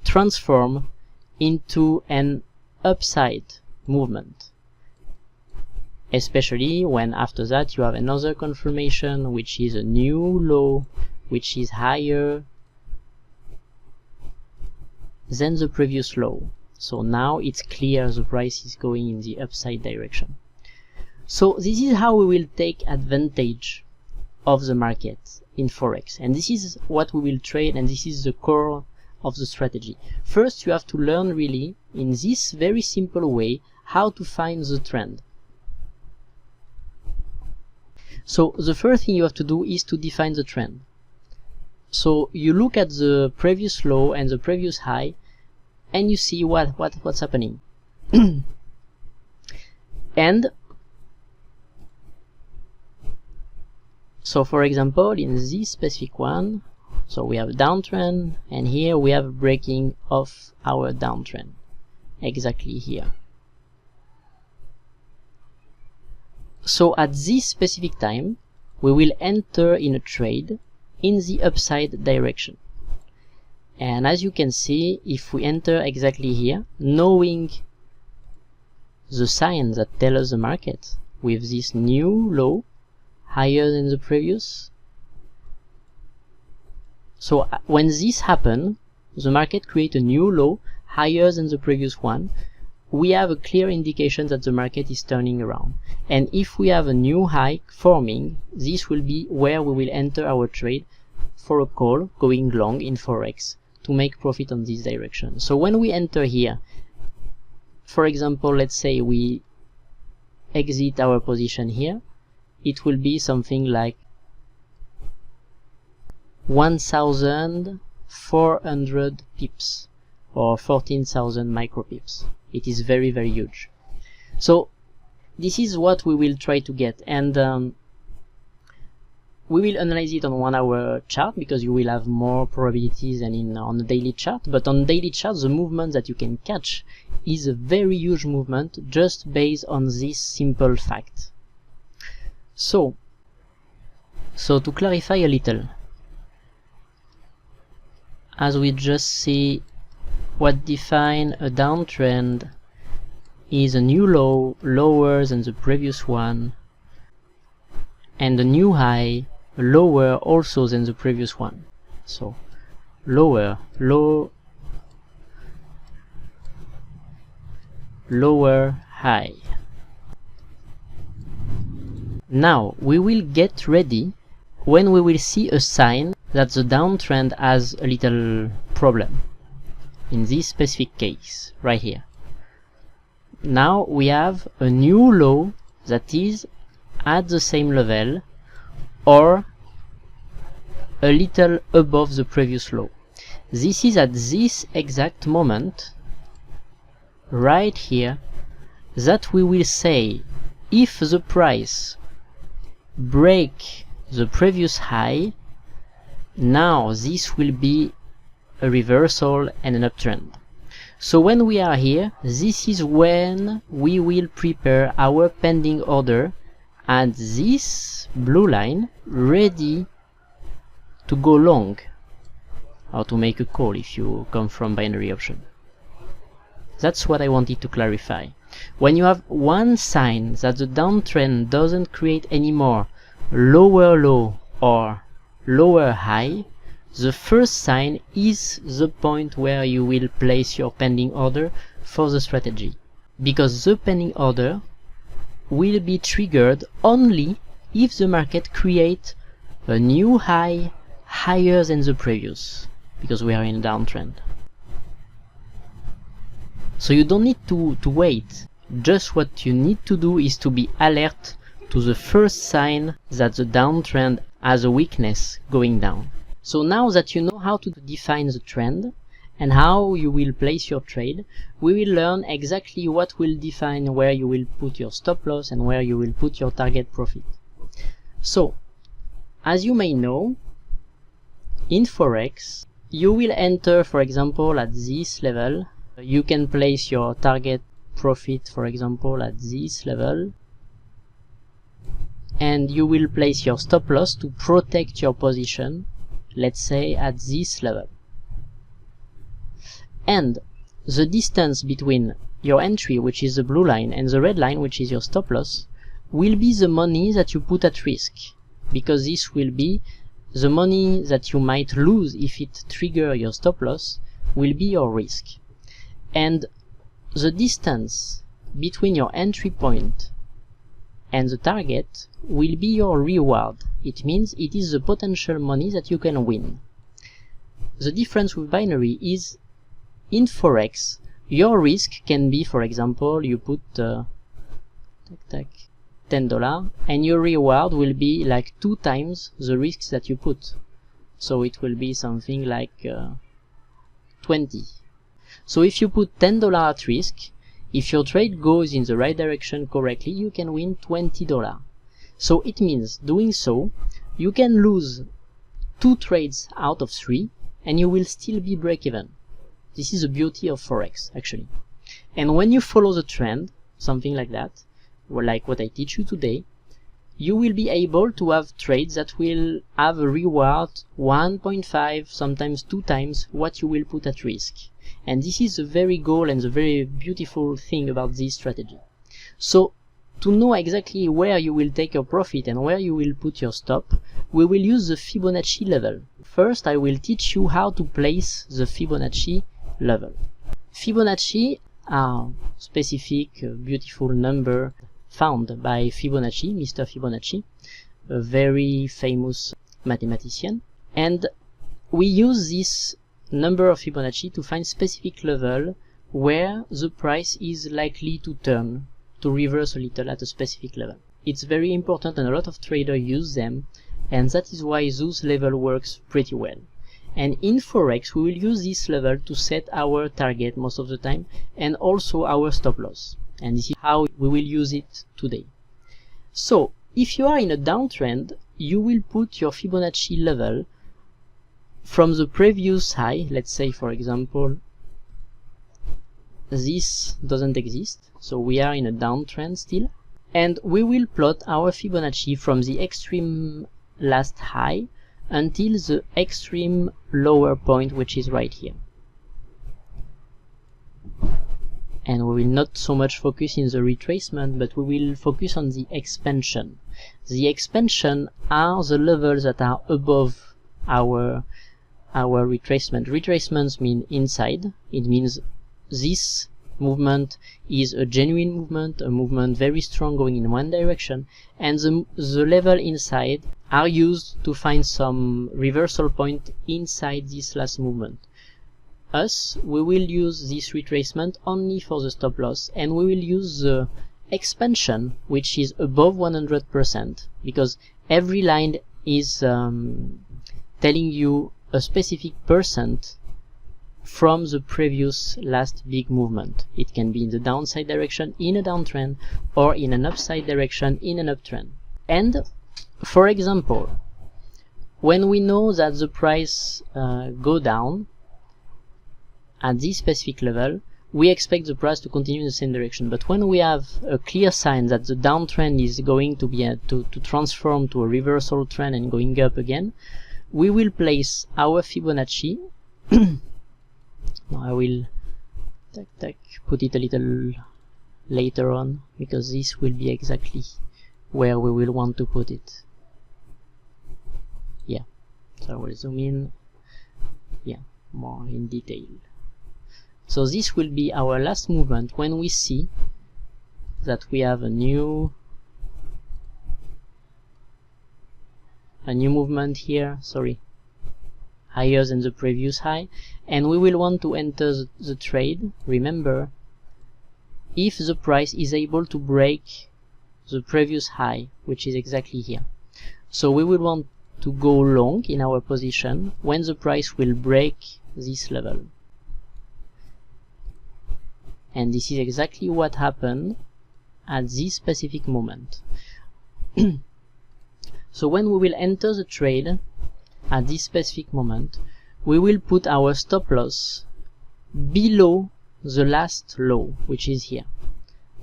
transform into an upside movement, especially when after that you have another confirmation, which is a new low which is higher than the previous low. So now it's clear the price is going in the upside direction. So this is how we will take advantage of the market in Forex, and this is what we will trade, and this is the core of the strategy. First, you have to learn really in this very simple way how to find the trend. So the first thing you have to do is to define the trend. So you look at the previous low and the previous high, and you see what's happening. And so for example, in this specific one, so we have a downtrend, and here we have a breaking of our downtrend exactly here. So at this specific time we will enter in a trade in the upside direction. And as you can see, if we enter exactly here, knowing the signs that tell us the market with this new low higher than the previous, so when this happens, the market creates a new low higher than the previous one, we have a clear indication that the market is turning around. And if we have a new high forming, this will be where we will enter our trade for a call going long in Forex to make profit on this direction. So when we enter here, for example, let's say we exit our position here, it will be something like 1400 pips or 14,000 micro pips. It is very, very huge. So this is what we will try to get, and we will analyze it on 1 hour chart because you will have more probabilities than on a daily chart. But on daily chart, the movement that you can catch is a very huge movement just based on this simple fact. So to clarify a little, as we just see, what define a downtrend is a new low lower than the previous one, and a new high lower also than the previous one. So lower high. Now we will get ready when we will see a sign that the downtrend has a little problem. In this specific case right here, now we have a new low that is at the same level or a little above the previous low. This is at this exact moment right here that we will say, if the price break the previous high, now this will be a reversal and an uptrend. So when we are here, this is when we will prepare our pending order at this blue line, ready to go long or to make a call if you come from binary option. That's what I wanted to clarify. When you have one sign that the downtrend doesn't create anymore lower low or lower high, the first sign is the point where you will place your pending order for the strategy, because the pending order will be triggered only if the market creates a new high higher than the previous, because we are in a downtrend. So you don't need to wait. Just what you need to do is to be alert to the first sign that the downtrend has a weakness going down. So now that you know how to define the trend and how you will place your trade, we will learn exactly what will define where you will put your stop loss and where you will put your target profit. So, as you may know, in Forex, you will enter, for example, at this level. You can place your target profit, for example, at this level, and you will place your stop loss to protect your position, let's say at this level. And the distance between your entry, which is the blue line, and the red line, which is your stop loss, will be the money that you put at risk, because this will be the money that you might lose if it triggers your stop loss, will be your risk. And the distance between your entry point and the target will be your reward. It means it is the potential money that you can win. The difference with binary is, in Forex, your risk can be, for example, you put $10 and your reward will be like 2 times the risks that you put. So it will be something like 20. So if you put $10 at risk, if your trade goes in the right direction correctly, you can win $20. So it means, doing so, you can lose 2 trades out of 3 and you will still be break-even. This is the beauty of Forex, actually. And when you follow the trend, something like that, or like what I teach you today, you will be able to have trades that will have a reward 1.5, sometimes 2 times what you will put at risk. And this is the very goal and the very beautiful thing about this strategy. So, to know exactly where you will take your profit and where you will put your stop, we will use the Fibonacci level. First, I will teach you how to place the Fibonacci level. Fibonacci are specific, beautiful number found by Fibonacci, Mr. Fibonacci, a very famous mathematician. And we use this number of Fibonacci to find specific level where the price is likely to turn, to reverse a little at a specific level. It's very important and a lot of traders use them, and that is why those level works pretty well. And in Forex we will use this level to set our target most of the time and also our stop loss. And this is how we will use it today. So if you are in a downtrend, you will put your Fibonacci level from the previous high. Let's say, for example, this doesn't exist, so we are in a downtrend still, and we will plot our Fibonacci from the extreme last high until the extreme lower point, which is right here. And we will not so much focus in the retracement, but we will focus on the expansion. The expansion are the levels that are above our retracement. Retracements mean inside. It means this movement is a genuine movement, a movement very strong going in one direction, and the level inside are used to find some reversal point inside this last movement. We will use this retracement only for the stop loss, and we will use the expansion, which is above 100%, because every line is telling you a specific percent from the previous last big movement. It can be in the downside direction in a downtrend, or in an upside direction in an uptrend. And for example, when we know that the price go down at this specific level, we expect the price to continue in the same direction. But when we have a clear sign that the downtrend is going to be to transform to a reversal trend and going up again, we will place our Fibonacci. Now I will put it a little later on, because this will be exactly where we will want to put it. Yeah, so I will zoom in, yeah, more in detail. So this will be our last movement when we see that we have a new movement here, sorry, higher than the previous high, and we will want to enter the trade. Remember, if the price is able to break the previous high, which is exactly here. So we will want to go long in our position when the price will break this level. And this is exactly what happened at this specific moment. So when we will enter the trade at this specific moment, we will put our stop loss below the last low, which is here.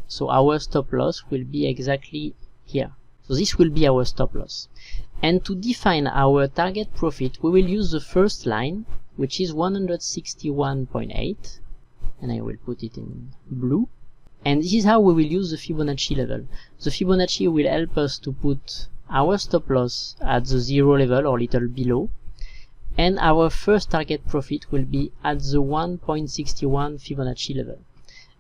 So our stop loss will be exactly here. So this will be our stop loss. And to define our target profit, we will use the first line, which is 161.8, and I will put it in blue. And this is how we will use the Fibonacci level. The Fibonacci will help us to put our stop loss at the 0 level or little below, and our first target profit will be at the 1.61 Fibonacci level.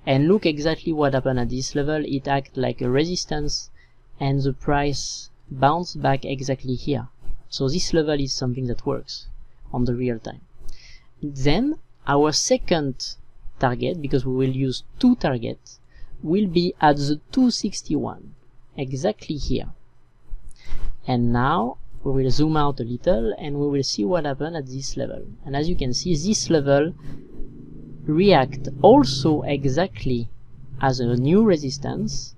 And look exactly what happened at this level. It acted like a resistance and the price bounced back exactly here. So this level is something that works on the real time. Then our second target, because we will use two targets, will be at the 261, exactly here. And now we will zoom out a little and we will see what happened at this level. And as you can see, this level reacts also exactly as a new resistance,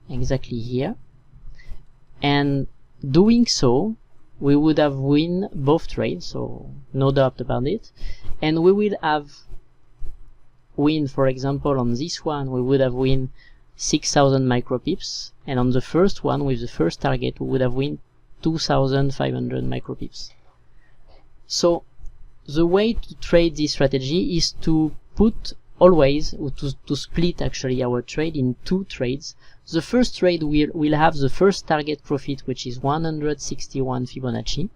exactly here. And doing so, we would have win both trades, so no doubt about it. And we will have win, for example, on this one, we would have win 6,000 micro pips, and on the first one with the first target we would have win 2,500 micro pips. So the way to trade this strategy is to put always, to split actually our trade in two trades. The first trade will have the first target profit, which is 161 Fibonacci,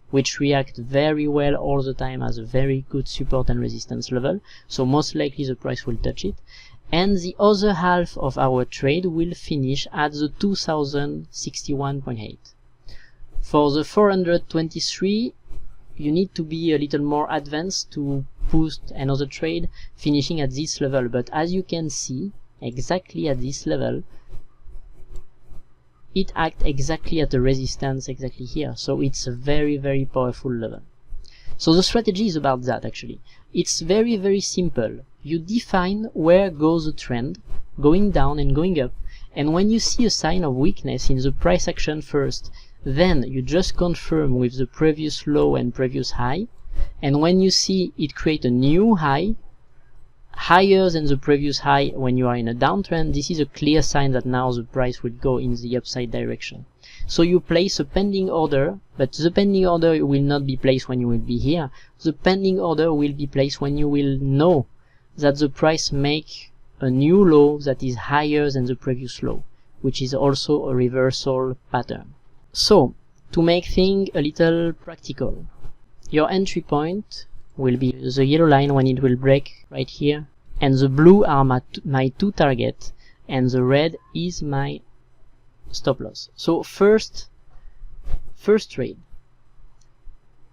which react very well all the time as a very good support and resistance level, so most likely the price will touch it. And the other half of our trade will finish at the 2061.8. For the 423, you need to be a little more advanced to boost another trade finishing at this level, but as you can see, exactly at this level, it acts exactly at the resistance exactly here, so it's a very, very powerful level. So the strategy is about that actually. It's very, very simple. You define where goes the trend, going down and going up, and when you see a sign of weakness in the price action first, then you just confirm with the previous low and previous high, and when you see it create a new high, higher than the previous high when you are in a downtrend, this is a clear sign that now the price will go in the upside direction. So you place a pending order, but the pending order will not be placed when you will be here. The pending order will be placed when you will know that the price make a new low that is higher than the previous low, which is also a reversal pattern. So, to make things a little practical, your entry point will be the yellow line when it will break right here, and the blue are my two targets, and the red is my stop loss. So first trade,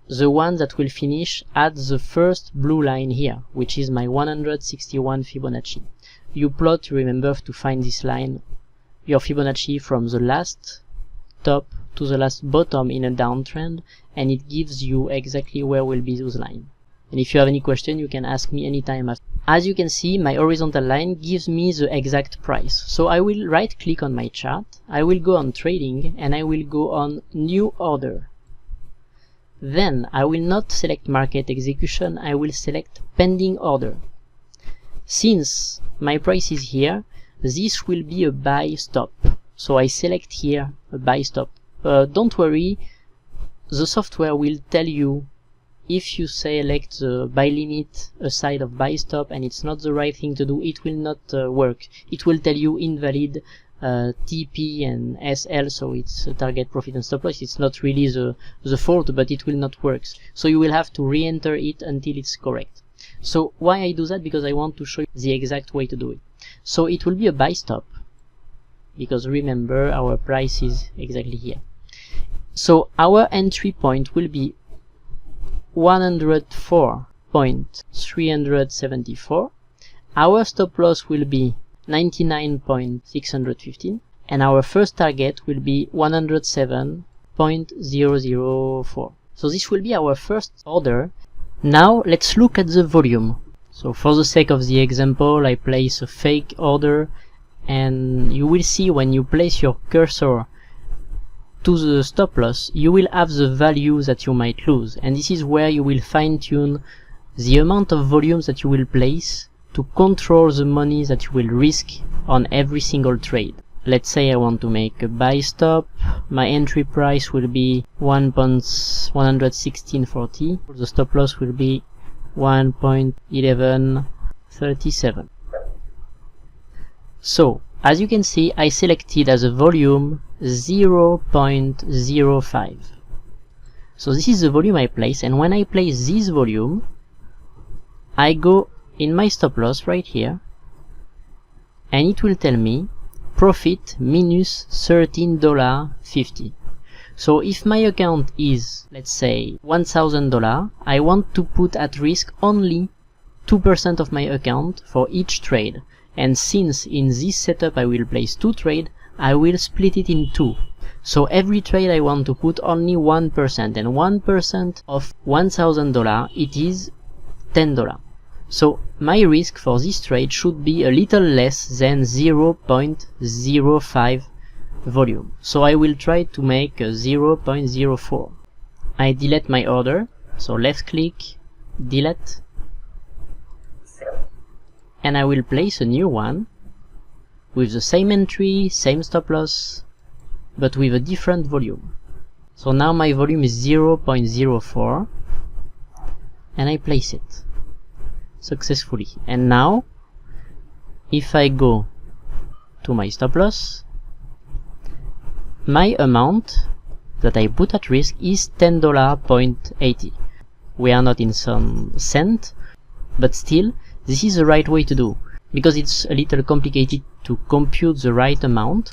the one that will finish at the first blue line here, which is my 161 Fibonacci. You plot, remember, to find this line, your Fibonacci from the last top to the last bottom in a downtrend, and it gives you exactly where will be those lines. And if you have any question, you can ask me anytime. As you can see, my horizontal line gives me the exact price. So I will right click on my chart, I will go on trading, and I will go on new order. Then I will not select market execution, I will select pending order. Since my price is here, this will be a buy stop. So I select here a buy stop. Don't worry, the software will tell you if you select the buy limit aside of buy stop and it's not the right thing to do, it will not work. It will tell you invalid TP and SL, so it's target, profit and stop loss. It's not really the fault, but it will not work. So you will have to re-enter it until it's correct. So why I do that? Because I want to show you the exact way to do it. So it will be a buy stop, because remember our price is exactly here. So our entry point will be 104.374. Our stop loss will be 99.615, and our first target will be 107.004. So this will be our first order. Now let's look at the volume. So for the sake of the example, I place a fake order, and you will see when you place your cursor to the stop loss, you will have the value that you might lose, and this is where you will fine-tune the amount of volumes that you will place to control the money that you will risk on every single trade. Let's say I want to make a buy stop. My entry price will be 1.11640. The stop loss will be 1.1137. So as you can see, I selected as a volume 0.05. So this is the volume I place, and when I place this volume, I go in my stop loss right here, and it will tell me profit minus $13.50. So if my account is, let's say, $1,000, I want to put at risk only 2% of my account for each trade. And since in this setup I will place 2 trades, I will split it in 2. So every trade I want to put only 1%, and 1% of $1,000, it is $10. So my risk for this trade should be a little less than 0.05 volume. So I will try to make a 0.04. I delete my order, so left click, delete, and I will place a new one with the same entry, same stop loss, but with a different volume. So now my volume is 0.04, and I place it successfully. And now if I go to my stop loss, my amount that I put at risk is $10.80. We are not in some cent, but still this is the right way to do, because it's a little complicated to compute the right amount.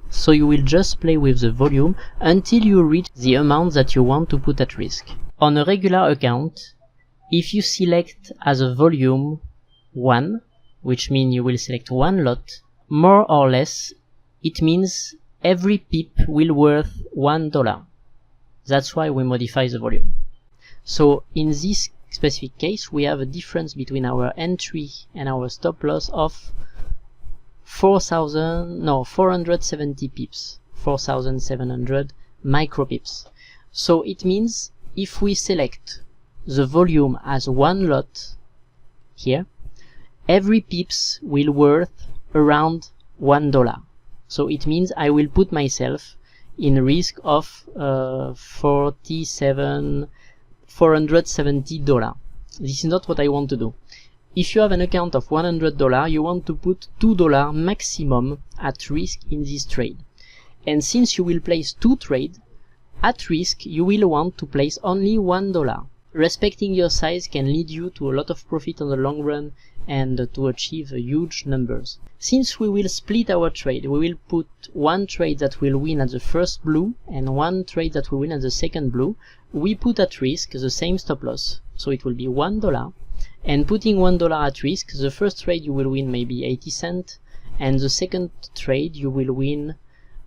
So you will just play with the volume until you reach the amount that you want to put at risk. On a regular account, if you select as a volume 1, which means you will select one lot, more or less, it means every pip will worth $1. That's why we modify the volume. So in this specific case, we have a difference between our entry and our stop loss of 470 pips, 4,700 micro pips. So it means if we select the volume as one lot here, every pips will worth around $1. So it means I will put myself in risk of $470. This is not what I want to do. If you have an account of $100, you want to put $2 maximum at risk in this trade. And since you will place 2 trades, at risk you will want to place only $1. Respecting your size can lead you to a lot of profit on the long run and to achieve huge numbers. Since we will split our trade, we will put one trade that will win at the first blue and one trade that will win at the second blue. We put at risk the same stop loss, so it will be $1. And putting $1 at risk, the first trade you will win maybe 80 cents, and the second trade you will win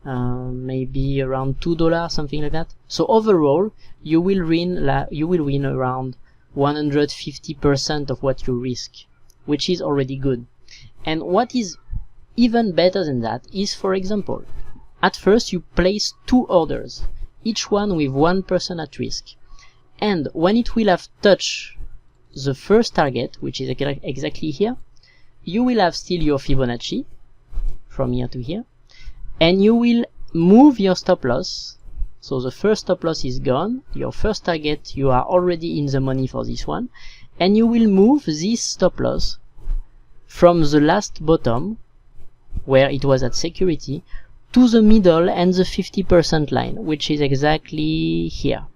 maybe around $2, something like that. So overall, you will win around 150% of what you risk, which is already good. And what is even better than that is, for example, at first you place 2 orders, each one with 1% at risk. And when it will have touched the first target, which is exactly here, you will have still your Fibonacci from here to here, and you will move your stop loss So the first stop loss is gone, your first target, you are already in the money for this one, and you will move this stop loss from the last bottom, where it was at security, to the middle and the 50% line, which is exactly here.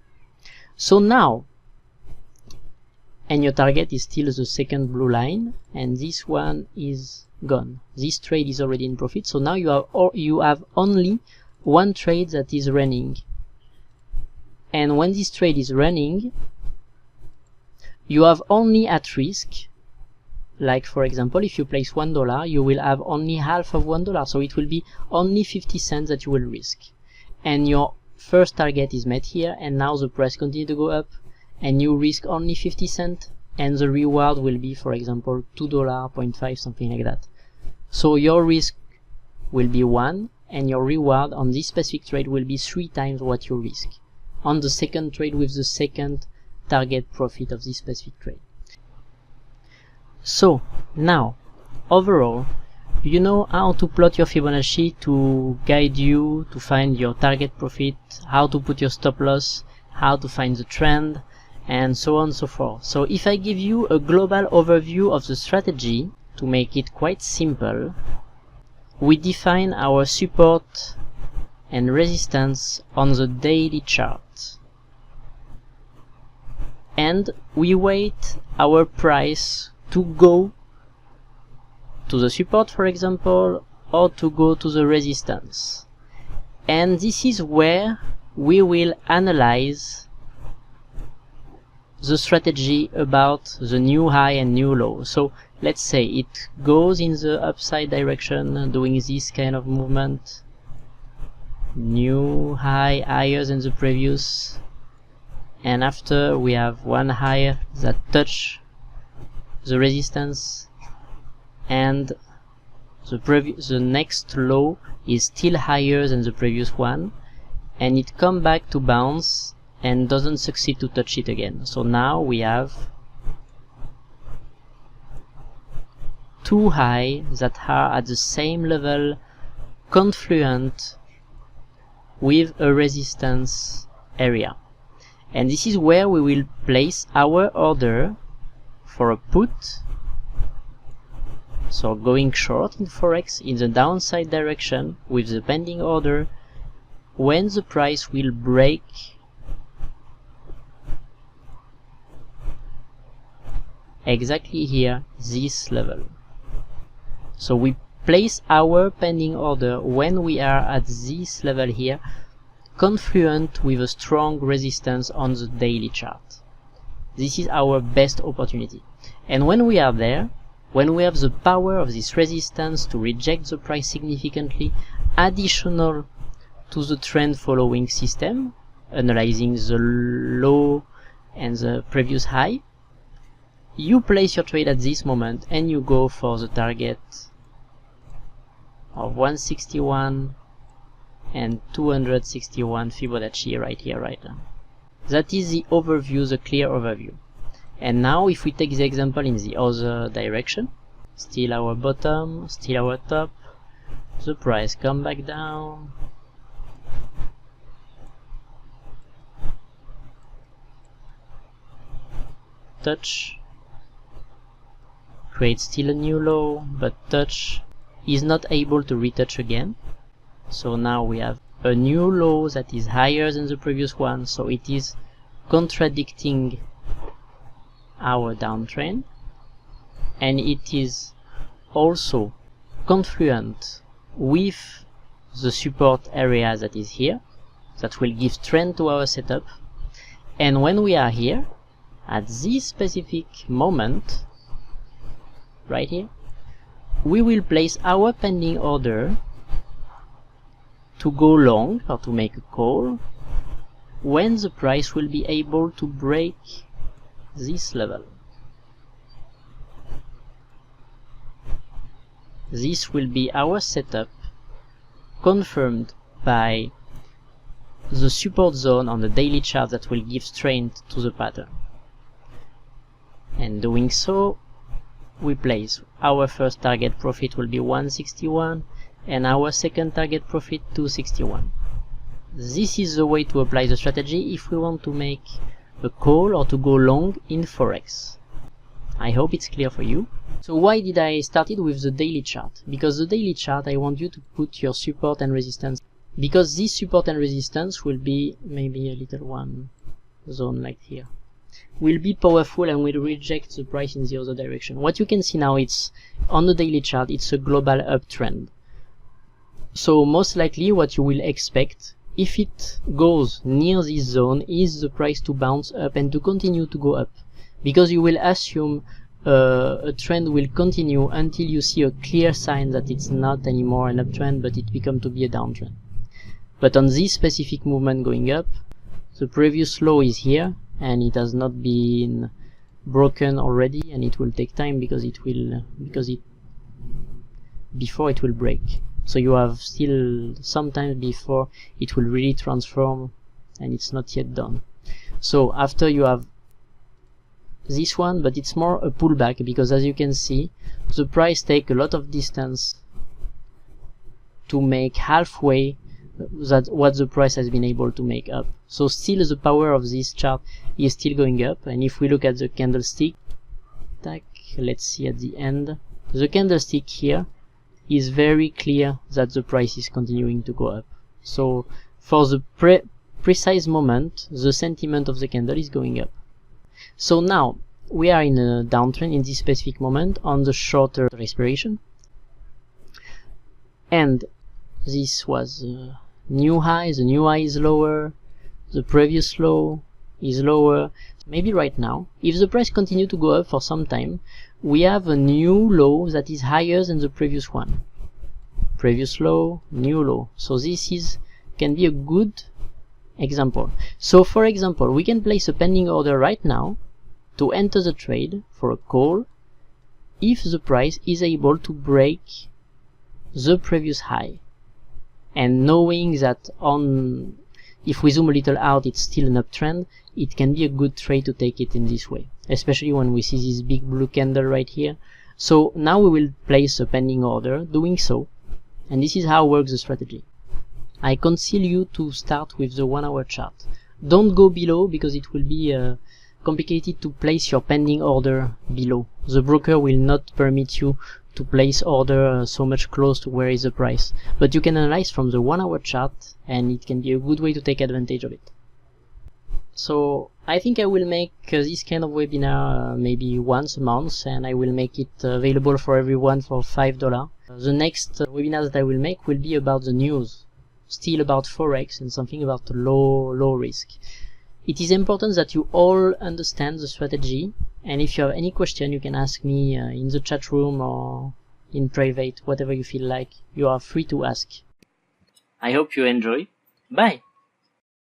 So now, and your target is still the second blue line, and this one is gone. This trade is already in profit, so now you have only one trade that is running. And when this trade is running, you have only at risk, like for example, if you place $1, you will have only half of $1, so it will be only 50 cents that you will risk. And your first target is met here, and now the price continues to go up, and you risk only 50 cents, and the reward will be, for example, $2, 0.5, something like that. So your risk will be 1, and your reward on this specific trade will be 3 times what you risk on the second trade with the second target profit of this specific trade. So now, overall, you know how to plot your Fibonacci to guide you to find your target profit, how to put your stop loss, how to find the trend, and so on and so forth. So if I give you a global overview of the strategy, to make it quite simple, we define our support and resistance on the daily chart, and we wait our price to go to the support, for example, or to go to the resistance. And this is where we will analyze the strategy about the new high and new low. So let's say it goes in the upside direction, doing this kind of movement, new high higher than the previous, and after we have one higher that touch the resistance, and the next low is still higher than the previous one, and it come back to bounce and doesn't succeed to touch it again. So now we have two highs that are at the same level, confluent with a resistance area. And this is where we will place our order for a put, so going short in Forex in the downside direction with the pending order when the price will break exactly here, this level. So we place our pending order when we are at this level here, confluent with a strong resistance on the daily chart. This is our best opportunity. And when we are there, when we have the power of this resistance to reject the price significantly, additional to the trend following system, analyzing the low and the previous high, you place your trade at this moment and you go for the target of 161 and 261 Fibonacci right here, right now. That is the overview, the clear overview. And now if we take the example in the other direction, still our bottom, still our top, the price come back down, touch, create still a new low, but touch, is not able to retouch again. So now we have a new low that is higher than the previous one, so it is contradicting our downtrend, and it is also confluent with the support area that is here, that will give trend to our setup. And when we are here at this specific moment right here, we will place our pending order to go long or to make a call when the price will be able to break this level. This will be our setup confirmed by the support zone on the daily chart that will give strength to the pattern. And doing so, we place our first target profit will be 161 and our second target profit 261. this is the way to apply the strategy if we want to make a call or to go long in Forex. I hope it's clear for you. So why did I started with the daily chart? Because the daily chart, I want you to put your support and resistance, because this support and resistance will be maybe a little one zone like here, will be powerful and will reject the price in the other direction. What you can see now, it's on the daily chart, it's a global uptrend. So most likely what you will expect, if it goes near this zone, is the price to bounce up and to continue to go up, because you will assume a trend will continue until you see a clear sign that it's not anymore an uptrend but it becomes to be a downtrend. But on this specific movement going up, the previous low is here and it has not been broken already, and it will take time because before it will break. So you have still some time before it will really transform, and it's not yet done. So after you have this one, but it's more a pullback, because as you can see, the price take a lot of distance to make halfway that what the price has been able to make up. So still the power of this chart is still going up. And if we look at the candlestick, let's see at the end, the candlestick here is very clear that the price is continuing to go up. So for the precise moment, the sentiment of the candle is going up. So now we are in a downtrend in this specific moment on the shorter expiration, and this was a new high. The new high is lower, the previous low is lower. Maybe right now, if the price continue to go up for some time, we have a new low that is higher than the previous one. Previous low, new low. So this can be a good example. So for example, we can place a pending order right now to enter the trade for a call if the price is able to break the previous high, and knowing that if we zoom a little out, it's still an uptrend, it can be a good trade to take it in this way, especially when we see this big blue candle right here. So now we will place a pending order doing so, and this is how works the strategy. I counsel you to start with the 1 hour chart. Don't go below, because it will be complicated to place your pending order below. The broker will not permit you to place order so much close to where is the price. But you can analyze from the 1 hour chart, and it can be a good way to take advantage of it. So I think I will make this kind of webinar maybe once a month, and I will make it available for everyone for $5. The next webinar that I will make will be about the news, still about Forex and something about low risk. It is important that you all understand the strategy, and if you have any question, you can ask me in the chat room or in private, whatever you feel like. You are free to ask. I hope you enjoy. Bye!